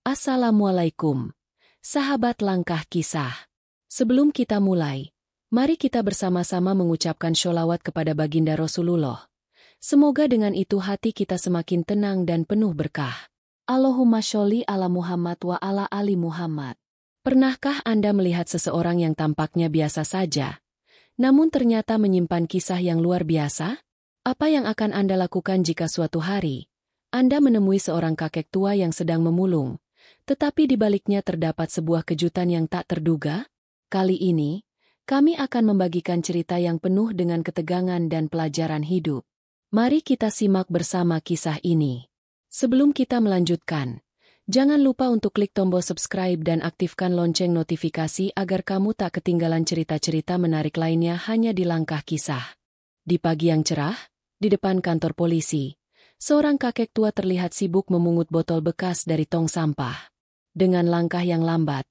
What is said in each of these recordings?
Assalamualaikum, sahabat langkah kisah. Sebelum kita mulai, mari kita bersama-sama mengucapkan sholawat kepada baginda Rasulullah. Semoga dengan itu hati kita semakin tenang dan penuh berkah. Allahumma sholli ala Muhammad wa ala ali Muhammad. Pernahkah Anda melihat seseorang yang tampaknya biasa saja, namun ternyata menyimpan kisah yang luar biasa? Apa yang akan Anda lakukan jika suatu hari Anda menemui seorang kakek tua yang sedang memulung, tetapi di baliknya terdapat sebuah kejutan yang tak terduga? Kali ini, kami akan membagikan cerita yang penuh dengan ketegangan dan pelajaran hidup. Mari kita simak bersama kisah ini. Sebelum kita melanjutkan, jangan lupa untuk klik tombol subscribe dan aktifkan lonceng notifikasi agar kamu tak ketinggalan cerita-cerita menarik lainnya hanya di Langkah Kisah. Di pagi yang cerah, di depan kantor polisi, seorang kakek tua terlihat sibuk memungut botol bekas dari tong sampah. Dengan langkah yang lambat,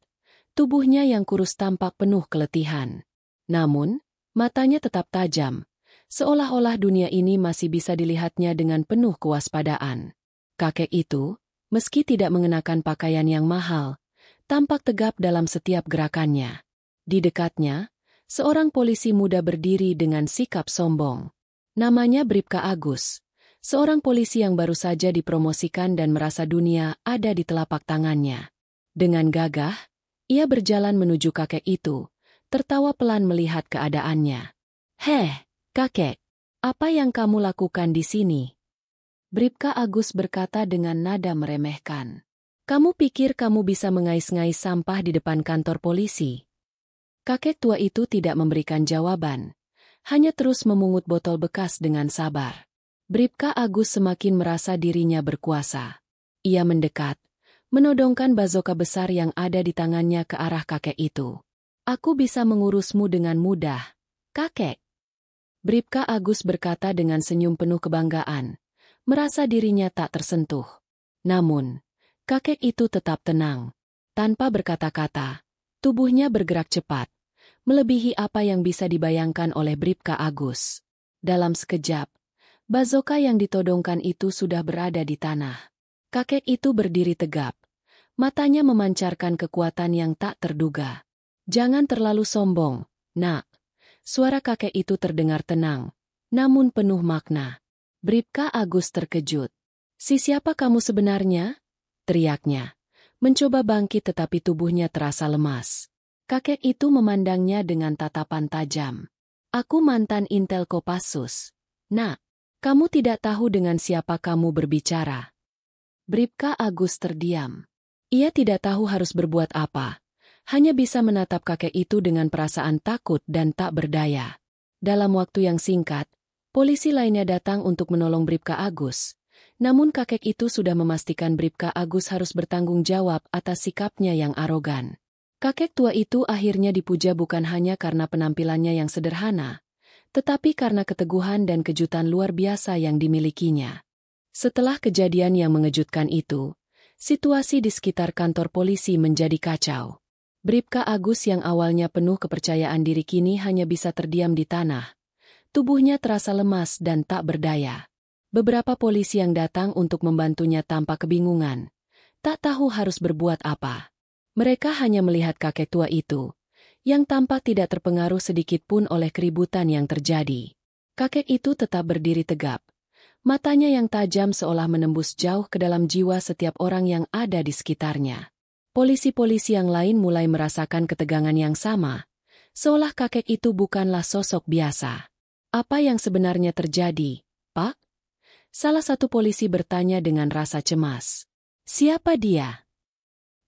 tubuhnya yang kurus tampak penuh keletihan. Namun, matanya tetap tajam, seolah-olah dunia ini masih bisa dilihatnya dengan penuh kewaspadaan. Kakek itu, meski tidak mengenakan pakaian yang mahal, tampak tegap dalam setiap gerakannya. Di dekatnya, seorang polisi muda berdiri dengan sikap sombong. Namanya Bribka Agus, seorang polisi yang baru saja dipromosikan dan merasa dunia ada di telapak tangannya. Dengan gagah, ia berjalan menuju kakek itu, tertawa pelan melihat keadaannya. "Heh, kakek, apa yang kamu lakukan di sini?" Bribka Agus berkata dengan nada meremehkan. "Kamu pikir kamu bisa mengais-ngais sampah di depan kantor polisi?" Kakek tua itu tidak memberikan jawaban, hanya terus memungut botol bekas dengan sabar. Bribka Agus semakin merasa dirinya berkuasa. Ia mendekat, menodongkan bazoka besar yang ada di tangannya ke arah kakek itu. "Aku bisa mengurusmu dengan mudah, kakek." Bribka Agus berkata dengan senyum penuh kebanggaan, merasa dirinya tak tersentuh. Namun, kakek itu tetap tenang. Tanpa berkata-kata, tubuhnya bergerak cepat, melebihi apa yang bisa dibayangkan oleh Bribka Agus. Dalam sekejap, bazoka yang ditodongkan itu sudah berada di tanah. Kakek itu berdiri tegap, matanya memancarkan kekuatan yang tak terduga. "Jangan terlalu sombong, nak." Suara kakek itu terdengar tenang, namun penuh makna. Bribka Agus terkejut. Siapa kamu sebenarnya?" teriaknya. Mencoba bangkit tetapi tubuhnya terasa lemas. Kakek itu memandangnya dengan tatapan tajam. "Aku mantan Intel Kopassus. Nak, kamu tidak tahu dengan siapa kamu berbicara." Bribka Agus terdiam. Ia tidak tahu harus berbuat apa. Hanya bisa menatap kakek itu dengan perasaan takut dan tak berdaya. Dalam waktu yang singkat, polisi lainnya datang untuk menolong Bribka Agus. Namun kakek itu sudah memastikan Bribka Agus harus bertanggung jawab atas sikapnya yang arogan. Kakek tua itu akhirnya dipuja bukan hanya karena penampilannya yang sederhana, tetapi karena keteguhan dan kejutan luar biasa yang dimilikinya. Setelah kejadian yang mengejutkan itu, situasi di sekitar kantor polisi menjadi kacau. Bribka Agus yang awalnya penuh kepercayaan diri kini hanya bisa terdiam di tanah. Tubuhnya terasa lemas dan tak berdaya. Beberapa polisi yang datang untuk membantunya tampak kebingungan. Tak tahu harus berbuat apa. Mereka hanya melihat kakek tua itu, yang tampak tidak terpengaruh sedikit pun oleh keributan yang terjadi. Kakek itu tetap berdiri tegap. Matanya yang tajam seolah menembus jauh ke dalam jiwa setiap orang yang ada di sekitarnya. Polisi-polisi yang lain mulai merasakan ketegangan yang sama, seolah kakek itu bukanlah sosok biasa. "Apa yang sebenarnya terjadi, Pak?" Salah satu polisi bertanya dengan rasa cemas. "Siapa dia?"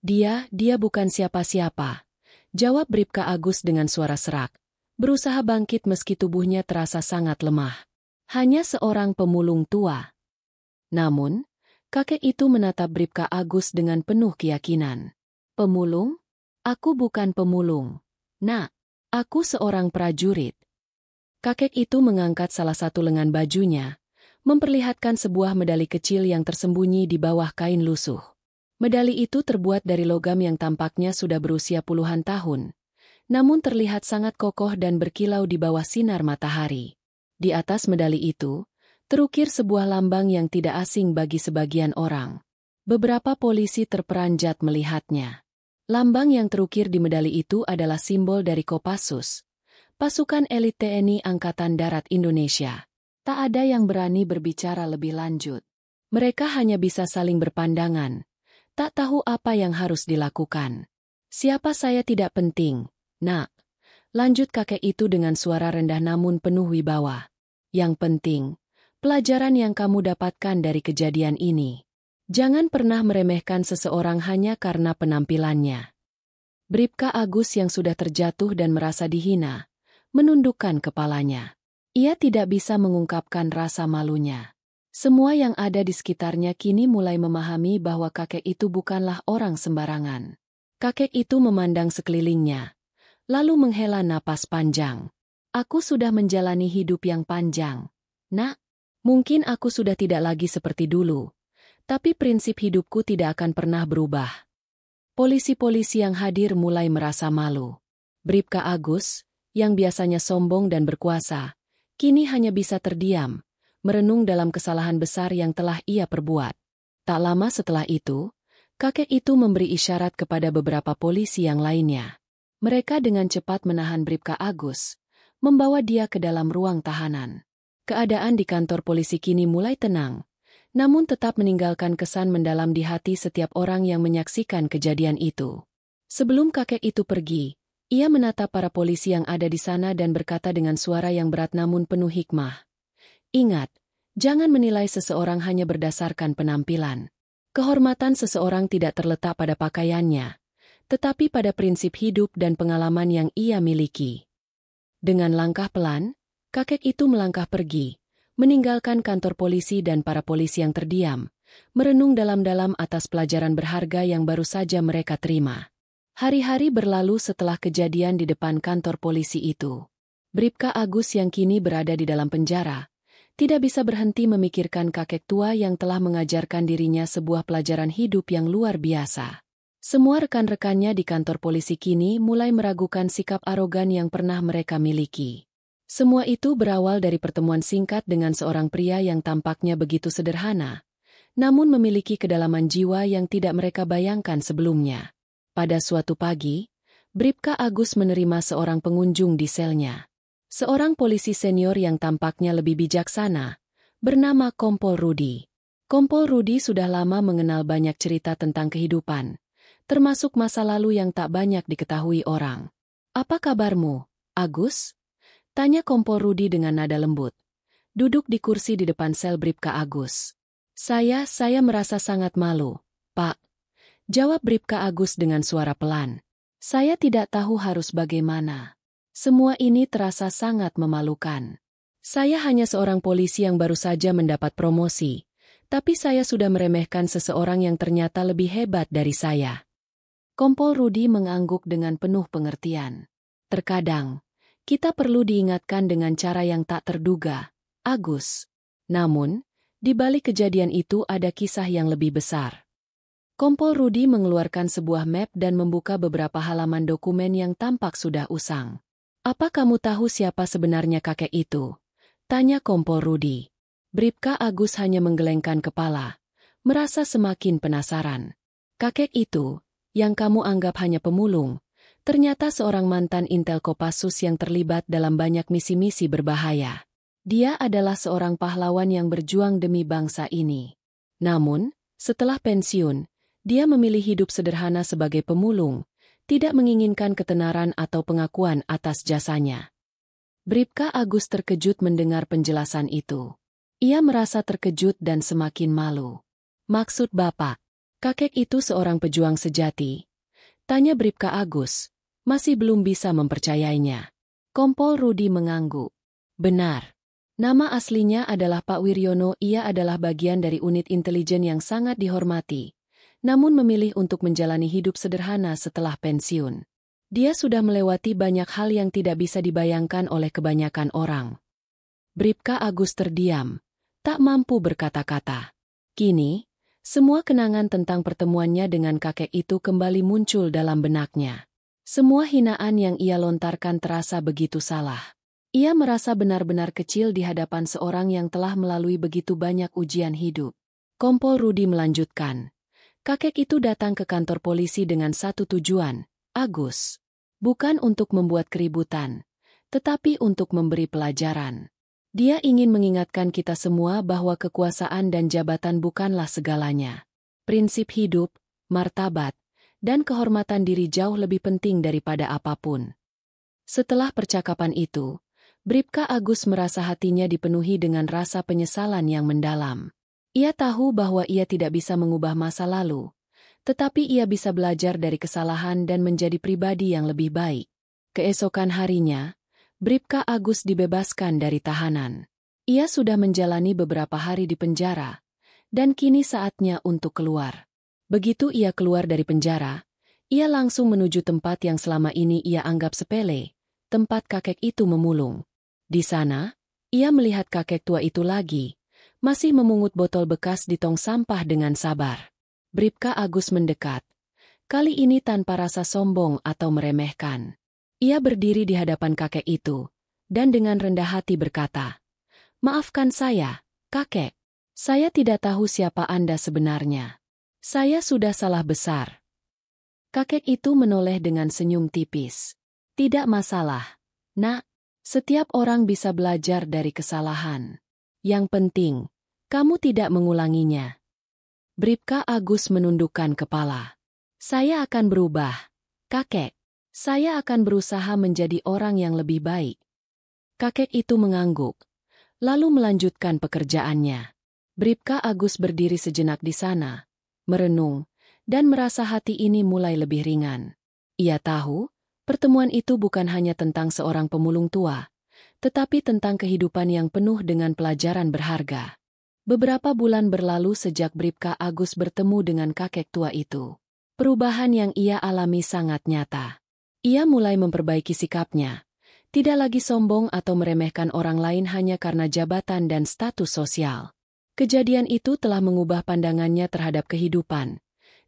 Dia bukan siapa-siapa," jawab Bribka Agus dengan suara serak, berusaha bangkit meski tubuhnya terasa sangat lemah. "Hanya seorang pemulung tua." Namun, kakek itu menatap Bribka Agus dengan penuh keyakinan. "Pemulung? Aku bukan pemulung. Nak, aku seorang prajurit." Kakek itu mengangkat salah satu lengan bajunya, memperlihatkan sebuah medali kecil yang tersembunyi di bawah kain lusuh. Medali itu terbuat dari logam yang tampaknya sudah berusia puluhan tahun, namun terlihat sangat kokoh dan berkilau di bawah sinar matahari. Di atas medali itu, terukir sebuah lambang yang tidak asing bagi sebagian orang. Beberapa polisi terperanjat melihatnya. Lambang yang terukir di medali itu adalah simbol dari Kopassus, pasukan elit TNI Angkatan Darat Indonesia. Tak ada yang berani berbicara lebih lanjut. Mereka hanya bisa saling berpandangan, tak tahu apa yang harus dilakukan. Siapa saya tidak penting, nak. Lanjut kakek itu dengan suara rendah namun penuh wibawa. Yang penting, pelajaran yang kamu dapatkan dari kejadian ini. Jangan pernah meremehkan seseorang hanya karena penampilannya. Bribka Agus yang sudah terjatuh dan merasa dihina, menundukkan kepalanya. Ia tidak bisa mengungkapkan rasa malunya. Semua yang ada di sekitarnya kini mulai memahami bahwa kakek itu bukanlah orang sembarangan. Kakek itu memandang sekelilingnya, lalu menghela napas panjang. Aku sudah menjalani hidup yang panjang. Nak, mungkin aku sudah tidak lagi seperti dulu. Tapi prinsip hidupku tidak akan pernah berubah. Polisi-polisi yang hadir mulai merasa malu. Bribka Agus, yang biasanya sombong dan berkuasa, kini hanya bisa terdiam, merenung dalam kesalahan besar yang telah ia perbuat. Tak lama setelah itu, kakek itu memberi isyarat kepada beberapa polisi yang lainnya. Mereka dengan cepat menahan Bribka Agus, membawa dia ke dalam ruang tahanan. Keadaan di kantor polisi kini mulai tenang, namun tetap meninggalkan kesan mendalam di hati setiap orang yang menyaksikan kejadian itu. Sebelum kakek itu pergi, ia menatap para polisi yang ada di sana dan berkata dengan suara yang berat namun penuh hikmah. Ingat, jangan menilai seseorang hanya berdasarkan penampilan. Kehormatan seseorang tidak terletak pada pakaiannya, tetapi pada prinsip hidup dan pengalaman yang ia miliki. Dengan langkah pelan, kakek itu melangkah pergi, meninggalkan kantor polisi dan para polisi yang terdiam, merenung dalam-dalam atas pelajaran berharga yang baru saja mereka terima. Hari-hari berlalu setelah kejadian di depan kantor polisi itu. Bribka Agus yang kini berada di dalam penjara, tidak bisa berhenti memikirkan kakek tua yang telah mengajarkan dirinya sebuah pelajaran hidup yang luar biasa. Semua rekan-rekannya di kantor polisi kini mulai meragukan sikap arogan yang pernah mereka miliki. Semua itu berawal dari pertemuan singkat dengan seorang pria yang tampaknya begitu sederhana, namun memiliki kedalaman jiwa yang tidak mereka bayangkan sebelumnya. Pada suatu pagi, Bribka Agus menerima seorang pengunjung di selnya. Seorang polisi senior yang tampaknya lebih bijaksana, bernama Kompol Rudi. Kompol Rudi sudah lama mengenal banyak cerita tentang kehidupan, termasuk masa lalu yang tak banyak diketahui orang. "Apa kabarmu, Agus?" tanya Kompol Rudi dengan nada lembut. Duduk di kursi di depan sel Bribka Agus. Saya merasa sangat malu, Pak. Jawab Bribka Agus dengan suara pelan. Saya tidak tahu harus bagaimana. Semua ini terasa sangat memalukan. Saya hanya seorang polisi yang baru saja mendapat promosi, tapi saya sudah meremehkan seseorang yang ternyata lebih hebat dari saya. Kompol Rudi mengangguk dengan penuh pengertian. Terkadang, kita perlu diingatkan dengan cara yang tak terduga, Agus. Namun, di balik kejadian itu ada kisah yang lebih besar. Kompol Rudi mengeluarkan sebuah map dan membuka beberapa halaman dokumen yang tampak sudah usang. Apa kamu tahu siapa sebenarnya kakek itu? Tanya Kompol Rudi. Bribka Agus hanya menggelengkan kepala, merasa semakin penasaran. Kakek itu, yang kamu anggap hanya pemulung, ternyata seorang mantan intel Kopassus yang terlibat dalam banyak misi-misi berbahaya. Dia adalah seorang pahlawan yang berjuang demi bangsa ini. Namun, setelah pensiun, dia memilih hidup sederhana sebagai pemulung, tidak menginginkan ketenaran atau pengakuan atas jasanya. Bribka Agus terkejut mendengar penjelasan itu. Ia merasa terkejut dan semakin malu. Maksud Bapak, kakek itu seorang pejuang sejati? Tanya Bribka Agus. Masih belum bisa mempercayainya. Kompol Rudi mengangguk. Benar. Nama aslinya adalah Pak Wiryono. Ia adalah bagian dari unit intelijen yang sangat dihormati, namun memilih untuk menjalani hidup sederhana setelah pensiun. Dia sudah melewati banyak hal yang tidak bisa dibayangkan oleh kebanyakan orang. Bribka Agus terdiam, tak mampu berkata-kata. Kini, semua kenangan tentang pertemuannya dengan kakek itu kembali muncul dalam benaknya. Semua hinaan yang ia lontarkan terasa begitu salah. Ia merasa benar-benar kecil di hadapan seorang yang telah melalui begitu banyak ujian hidup. Kompol Rudi melanjutkan. Kakek itu datang ke kantor polisi dengan satu tujuan, Agus. Bukan untuk membuat keributan, tetapi untuk memberi pelajaran. Dia ingin mengingatkan kita semua bahwa kekuasaan dan jabatan bukanlah segalanya. Prinsip hidup, martabat, dan kehormatan diri jauh lebih penting daripada apapun. Setelah percakapan itu, Bribka Agus merasa hatinya dipenuhi dengan rasa penyesalan yang mendalam. Ia tahu bahwa ia tidak bisa mengubah masa lalu, tetapi ia bisa belajar dari kesalahan dan menjadi pribadi yang lebih baik. Keesokan harinya, Bribka Agus dibebaskan dari tahanan. Ia sudah menjalani beberapa hari di penjara, dan kini saatnya untuk keluar. Begitu ia keluar dari penjara, ia langsung menuju tempat yang selama ini ia anggap sepele, tempat kakek itu memulung. Di sana, ia melihat kakek tua itu lagi, masih memungut botol bekas di tong sampah dengan sabar. Bribka Agus mendekat, kali ini tanpa rasa sombong atau meremehkan. Ia berdiri di hadapan kakek itu, dan dengan rendah hati berkata, "Maafkan saya, kakek. Saya tidak tahu siapa Anda sebenarnya. Saya sudah salah besar." Kakek itu menoleh dengan senyum tipis. "Tidak masalah, Nak. Setiap orang bisa belajar dari kesalahan. Yang penting, kamu tidak mengulanginya." Bribka Agus menundukkan kepala. "Saya akan berubah, kakek. Saya akan berusaha menjadi orang yang lebih baik." Kakek itu mengangguk, lalu melanjutkan pekerjaannya. Bribka Agus berdiri sejenak di sana, merenung, dan merasa hati ini mulai lebih ringan. Ia tahu, pertemuan itu bukan hanya tentang seorang pemulung tua, tetapi tentang kehidupan yang penuh dengan pelajaran berharga. Beberapa bulan berlalu sejak Bribka Agus bertemu dengan kakek tua itu. Perubahan yang ia alami sangat nyata. Ia mulai memperbaiki sikapnya, tidak lagi sombong atau meremehkan orang lain hanya karena jabatan dan status sosial. Kejadian itu telah mengubah pandangannya terhadap kehidupan,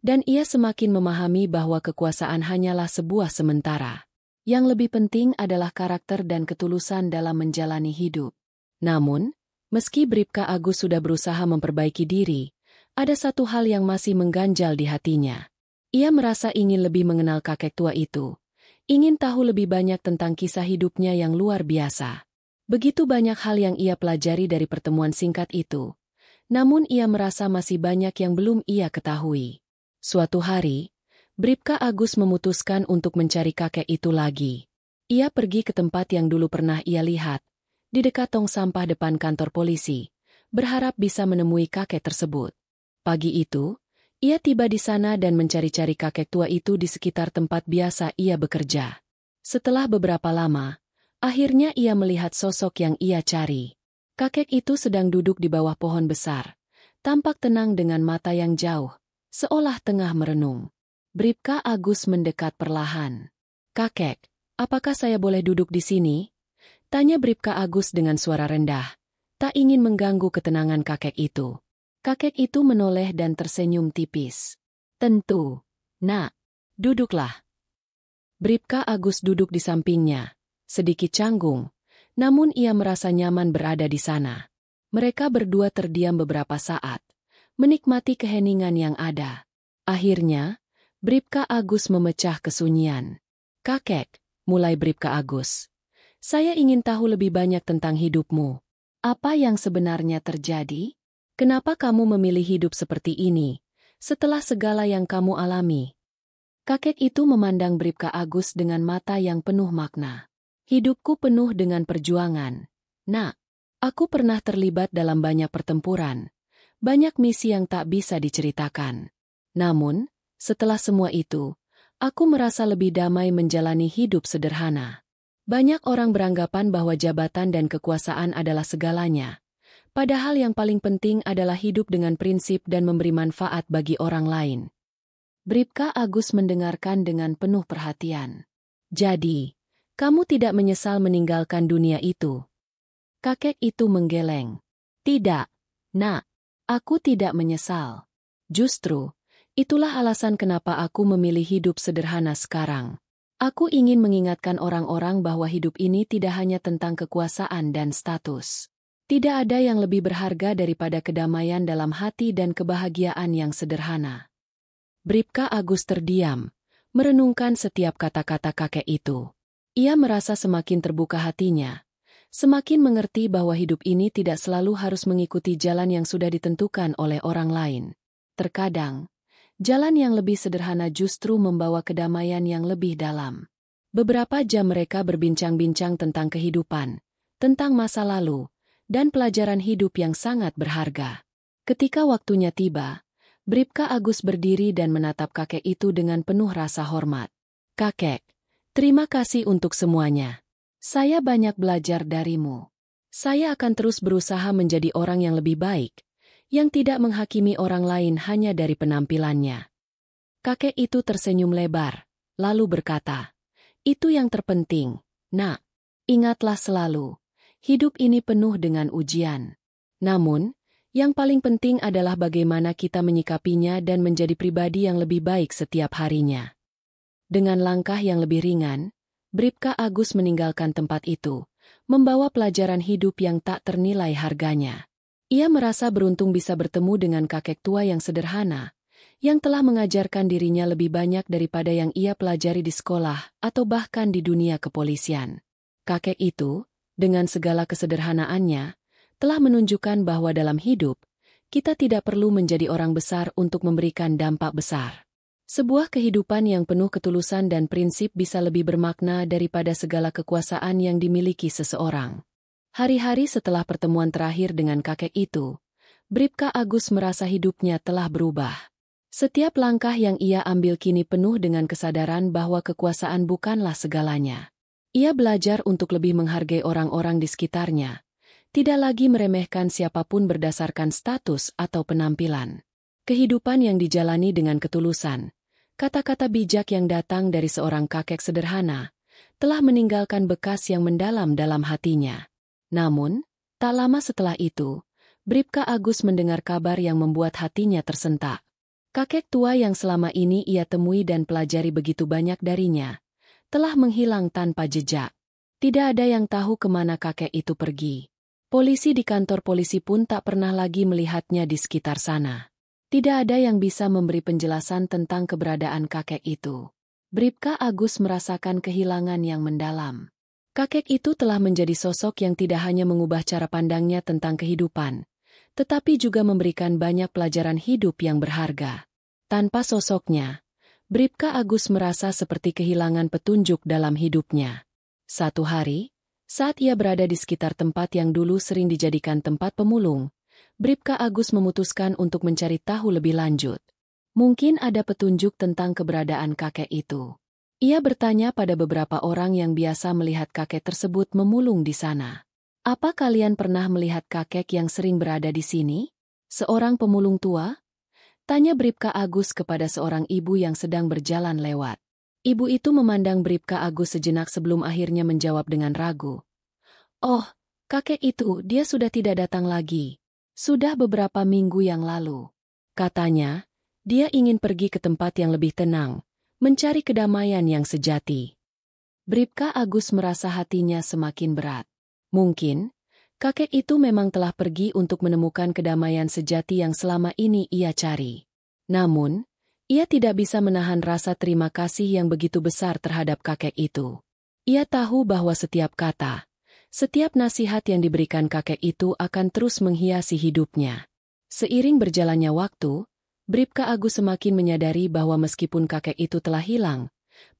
dan ia semakin memahami bahwa kekuasaan hanyalah sebuah sementara. Yang lebih penting adalah karakter dan ketulusan dalam menjalani hidup. Namun, meski Bribka Agus sudah berusaha memperbaiki diri, ada satu hal yang masih mengganjal di hatinya. Ia merasa ingin lebih mengenal kakek tua itu, ingin tahu lebih banyak tentang kisah hidupnya yang luar biasa. Begitu banyak hal yang ia pelajari dari pertemuan singkat itu, namun ia merasa masih banyak yang belum ia ketahui. Suatu hari, Bribka Agus memutuskan untuk mencari kakek itu lagi. Ia pergi ke tempat yang dulu pernah ia lihat, di dekat tong sampah depan kantor polisi, berharap bisa menemui kakek tersebut. Pagi itu, ia tiba di sana dan mencari-cari kakek tua itu di sekitar tempat biasa ia bekerja. Setelah beberapa lama, akhirnya ia melihat sosok yang ia cari. Kakek itu sedang duduk di bawah pohon besar, tampak tenang dengan mata yang jauh, seolah tengah merenung. Bribka Agus mendekat perlahan. "Kakek, apakah saya boleh duduk di sini?" tanya Bribka Agus dengan suara rendah, tak ingin mengganggu ketenangan kakek itu. Kakek itu menoleh dan tersenyum tipis. "Tentu, Nak. Duduklah." Bribka Agus duduk di sampingnya, sedikit canggung, namun ia merasa nyaman berada di sana. Mereka berdua terdiam beberapa saat, menikmati keheningan yang ada. Akhirnya, Bribka Agus memecah kesunyian. "Kakek," mulai Bribka Agus, "saya ingin tahu lebih banyak tentang hidupmu. Apa yang sebenarnya terjadi? Kenapa kamu memilih hidup seperti ini, setelah segala yang kamu alami?" Kakek itu memandang Bribka Agus dengan mata yang penuh makna. "Hidupku penuh dengan perjuangan, Nak. Aku pernah terlibat dalam banyak pertempuran, banyak misi yang tak bisa diceritakan. Namun, setelah semua itu, aku merasa lebih damai menjalani hidup sederhana. Banyak orang beranggapan bahwa jabatan dan kekuasaan adalah segalanya, padahal yang paling penting adalah hidup dengan prinsip dan memberi manfaat bagi orang lain." Bribka Agus mendengarkan dengan penuh perhatian. "Jadi, kamu tidak menyesal meninggalkan dunia itu?" Kakek itu menggeleng. "Tidak, Nak. Aku tidak menyesal. Justru, itulah alasan kenapa aku memilih hidup sederhana sekarang. Aku ingin mengingatkan orang-orang bahwa hidup ini tidak hanya tentang kekuasaan dan status. Tidak ada yang lebih berharga daripada kedamaian dalam hati dan kebahagiaan yang sederhana." Bribka Agus terdiam, merenungkan setiap kata-kata kakek itu. Ia merasa semakin terbuka hatinya, semakin mengerti bahwa hidup ini tidak selalu harus mengikuti jalan yang sudah ditentukan oleh orang lain. Terkadang, jalan yang lebih sederhana justru membawa kedamaian yang lebih dalam. Beberapa jam mereka berbincang-bincang tentang kehidupan, tentang masa lalu, dan pelajaran hidup yang sangat berharga. Ketika waktunya tiba, Bribka Agus berdiri dan menatap kakek itu dengan penuh rasa hormat. "Kakek, terima kasih untuk semuanya. Saya banyak belajar darimu. Saya akan terus berusaha menjadi orang yang lebih baik, yang tidak menghakimi orang lain hanya dari penampilannya." Kakek itu tersenyum lebar, lalu berkata, "Itu yang terpenting, Nak. Ingatlah selalu, hidup ini penuh dengan ujian. Namun, yang paling penting adalah bagaimana kita menyikapinya dan menjadi pribadi yang lebih baik setiap harinya." Dengan langkah yang lebih ringan, Bribka Agus meninggalkan tempat itu, membawa pelajaran hidup yang tak ternilai harganya. Ia merasa beruntung bisa bertemu dengan kakek tua yang sederhana, yang telah mengajarkan dirinya lebih banyak daripada yang ia pelajari di sekolah atau bahkan di dunia kepolisian. Kakek itu, dengan segala kesederhanaannya, telah menunjukkan bahwa dalam hidup, kita tidak perlu menjadi orang besar untuk memberikan dampak besar. Sebuah kehidupan yang penuh ketulusan dan prinsip bisa lebih bermakna daripada segala kekuasaan yang dimiliki seseorang. Hari-hari setelah pertemuan terakhir dengan kakek itu, Bribka Agus merasa hidupnya telah berubah. Setiap langkah yang ia ambil kini penuh dengan kesadaran bahwa kekuasaan bukanlah segalanya. Ia belajar untuk lebih menghargai orang-orang di sekitarnya, tidak lagi meremehkan siapapun berdasarkan status atau penampilan. Kehidupan yang dijalani dengan ketulusan, kata-kata bijak yang datang dari seorang kakek sederhana, telah meninggalkan bekas yang mendalam dalam hatinya. Namun, tak lama setelah itu, Bribka Agus mendengar kabar yang membuat hatinya tersentak. Kakek tua yang selama ini ia temui dan pelajari begitu banyak darinya, telah menghilang tanpa jejak. Tidak ada yang tahu kemana kakek itu pergi. Polisi di kantor polisi pun tak pernah lagi melihatnya di sekitar sana. Tidak ada yang bisa memberi penjelasan tentang keberadaan kakek itu. Bribka Agus merasakan kehilangan yang mendalam. Kakek itu telah menjadi sosok yang tidak hanya mengubah cara pandangnya tentang kehidupan, tetapi juga memberikan banyak pelajaran hidup yang berharga. Tanpa sosoknya, Bribka Agus merasa seperti kehilangan petunjuk dalam hidupnya. Satu hari, saat ia berada di sekitar tempat yang dulu sering dijadikan tempat pemulung, Bribka Agus memutuskan untuk mencari tahu lebih lanjut. Mungkin ada petunjuk tentang keberadaan kakek itu. Ia bertanya pada beberapa orang yang biasa melihat kakek tersebut memulung di sana. "Apa kalian pernah melihat kakek yang sering berada di sini? Seorang pemulung tua?" tanya Bribka Agus kepada seorang ibu yang sedang berjalan lewat. Ibu itu memandang Bribka Agus sejenak sebelum akhirnya menjawab dengan ragu. "Oh, kakek itu, dia sudah tidak datang lagi. Sudah beberapa minggu yang lalu. Katanya, dia ingin pergi ke tempat yang lebih tenang, mencari kedamaian yang sejati." Bribka Agus merasa hatinya semakin berat. Mungkin, kakek itu memang telah pergi untuk menemukan kedamaian sejati yang selama ini ia cari. Namun, ia tidak bisa menahan rasa terima kasih yang begitu besar terhadap kakek itu. Ia tahu bahwa setiap kata, setiap nasihat yang diberikan kakek itu akan terus menghiasi hidupnya. Seiring berjalannya waktu, Bribka Agus semakin menyadari bahwa meskipun kakek itu telah hilang,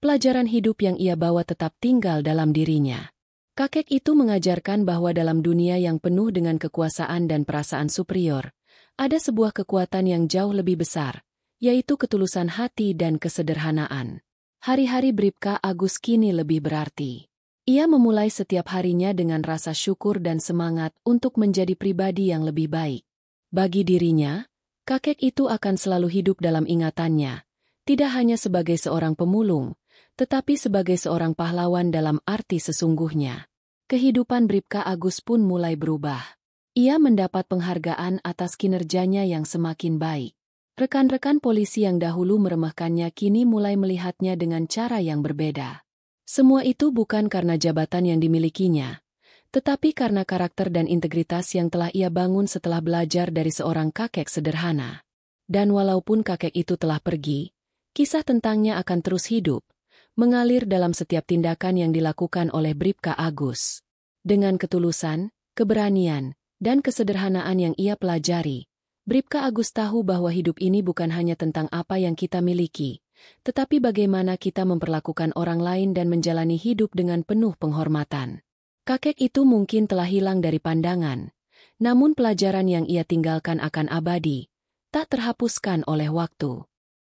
pelajaran hidup yang ia bawa tetap tinggal dalam dirinya. Kakek itu mengajarkan bahwa dalam dunia yang penuh dengan kekuasaan dan perasaan superior, ada sebuah kekuatan yang jauh lebih besar, yaitu ketulusan hati dan kesederhanaan. Hari-hari Bribka Agus kini lebih berarti. Ia memulai setiap harinya dengan rasa syukur dan semangat untuk menjadi pribadi yang lebih baik. Bagi dirinya, kakek itu akan selalu hidup dalam ingatannya, tidak hanya sebagai seorang pemulung, tetapi sebagai seorang pahlawan dalam arti sesungguhnya. Kehidupan Bribka Agus pun mulai berubah. Ia mendapat penghargaan atas kinerjanya yang semakin baik. Rekan-rekan polisi yang dahulu meremehkannya kini mulai melihatnya dengan cara yang berbeda. Semua itu bukan karena jabatan yang dimilikinya, tetapi karena karakter dan integritas yang telah ia bangun setelah belajar dari seorang kakek sederhana. Dan walaupun kakek itu telah pergi, Kisah tentangnya akan terus hidup, mengalir dalam setiap tindakan yang dilakukan oleh Bribka Agus. Dengan ketulusan, keberanian, dan kesederhanaan yang ia pelajari, Bribka Agus tahu bahwa hidup ini bukan hanya tentang apa yang kita miliki, tetapi bagaimana kita memperlakukan orang lain dan menjalani hidup dengan penuh penghormatan. Kakek itu mungkin telah hilang dari pandangan, namun pelajaran yang ia tinggalkan akan abadi, tak terhapuskan oleh waktu.